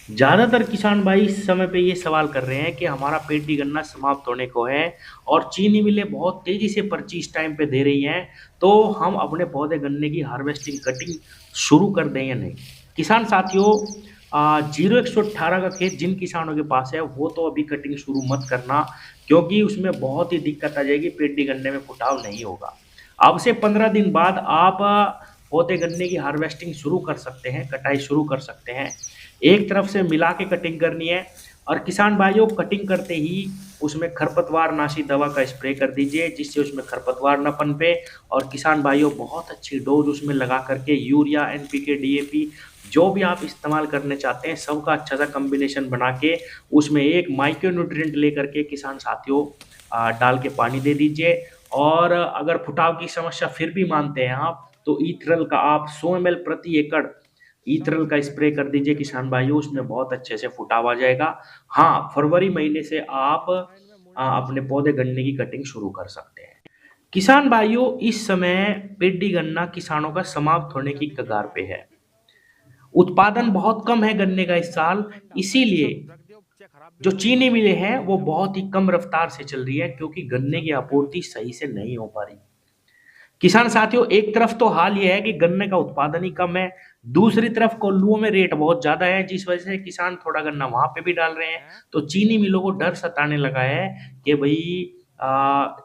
ज़्यादातर किसान भाई इस समय पे ये सवाल कर रहे हैं कि हमारा पेटी गन्ना समाप्त होने को है और चीनी मिलें बहुत तेज़ी से पर्ची इस टाइम पे दे रही हैं, तो हम अपने पौधे गन्ने की हार्वेस्टिंग कटिंग शुरू कर दें या नहीं? किसान साथियों 0118 का खेत जिन किसानों के पास है वो तो अभी कटिंग शुरू मत करना, क्योंकि उसमें बहुत ही दिक्कत आ जाएगी, पेटी गन्ने में फुटाव नहीं होगा। अब से 15 दिन बाद आप पौधे गन्ने की हार्वेस्टिंग शुरू कर सकते हैं, कटाई शुरू कर सकते हैं। एक तरफ से मिला के कटिंग करनी है और किसान भाइयों कटिंग करते ही उसमें खरपतवार नाशी दवा का स्प्रे कर दीजिए, जिससे उसमें खरपतवार न पनपे। और किसान भाइयों बहुत अच्छी डोज उसमें लगा करके यूरिया, एनपीके, डीएपी जो भी आप इस्तेमाल करने चाहते हैं सबका अच्छा सा कॉम्बिनेशन बना के उसमें एक माइक्रो न्यूट्रिएंट लेकर के किसान साथियों डाल के पानी दे दीजिए। और अगर फुटाव की समस्या फिर भी मानते हैं आप, तो ईथरल का आप 100 ml प्रति एकड़ ईथरल का स्प्रे कर दीजिए किसान भाइयों, उसमें बहुत अच्छे से फुटाव आ जाएगा। हाँ, फरवरी महीने से आप अपने पौधे गन्ने की कटिंग शुरू कर सकते हैं। किसान भाइयों इस समय पेडी गन्ना किसानों का समाप्त होने की कगार पे है। उत्पादन बहुत कम है गन्ने का इस साल, इसीलिए जो चीनी मिलें हैं वो बहुत ही कम रफ्तार से चल रही है, क्योंकि गन्ने की आपूर्ति सही से नहीं हो पा रही। किसान साथियों एक तरफ तो हाल ये है कि गन्ने का उत्पादन ही कम है, दूसरी तरफ कोल्हुओं में रेट बहुत ज़्यादा है, जिस वजह से किसान थोड़ा गन्ना वहाँ पे भी डाल रहे हैं। तो चीनी मिलों को डर सताने लगा है कि भई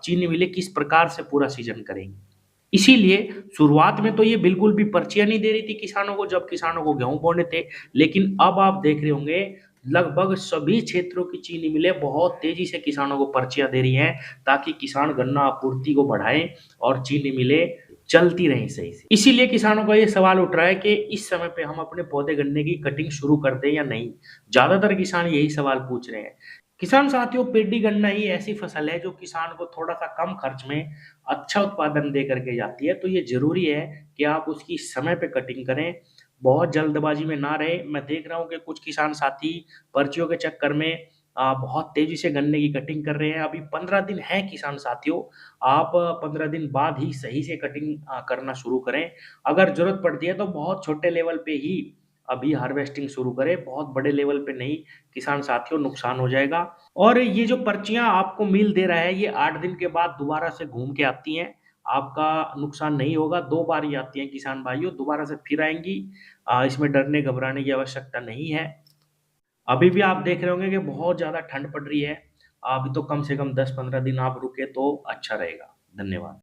चीनी मिलें किस प्रकार से पूरा सीज़न करेंगी। इसीलिए शुरुआत में तो ये बिल्कुल भी पर्चियाँ नहीं दे रही थी किसानों को, जब किसानों को गेहूँ बोने थे। लेकिन अब आप देख रहे होंगे लगभग सभी क्षेत्रों की चीनी मिलें बहुत तेज़ी से किसानों को पर्चियाँ दे रही हैं, ताकि किसान गन्ना आपूर्ति को बढ़ाएँ और चीनी मिलें चलती रहें सही से। इसीलिए किसानों का ये सवाल उठ रहा है कि इस समय पे हम अपने पौधे गन्ने की कटिंग शुरू कर दें या नहीं? ज़्यादातर किसान यही सवाल पूछ रहे हैं। किसान साथियों पेडी गन्ना ही ऐसी फसल है जो किसान को थोड़ा-सा कम खर्च में अच्छा उत्पादन दे करके जाती है, तो ये ज़रूरी है कि आप उसकी समय पे कटिंग करें, बहुत जल्दबाजी में ना रहें। मैं देख रहा हूँ कि कुछ किसान साथी पर्चियों के चक्कर में बहुत तेज़ी से गन्ने की कटिंग कर रहे हैं। अभी 15 दिन हैं किसान साथियों, आप 15 दिन बाद ही सही से कटिंग करना शुरू करें। अगर ज़रूरत पड़ती है तो बहुत छोटे लेवल पे ही अभी हार्वेस्टिंग शुरू करें, बहुत बड़े लेवल पे नहीं, किसान साथियों नुकसान हो जाएगा। और ये जो पर्चियाँ आपको मिल दे रहा है, ये 8 दिन के बाद दोबारा से घूम के आती हैं। आपका नुकसान नहीं होगा, 2 बार ही आती हैं किसान भाइयों, दोबारा से फिर आएँगी। इसमें डरने-घबराने की आवश्यकता नहीं है। अभी भी आप देख रहे होंगे कि बहुत ज़्यादा ठंड पड़ रही है। अभी तो कम से कम 10-15 दिन आप रुके तो अच्छा रहेगा। धन्यवाद।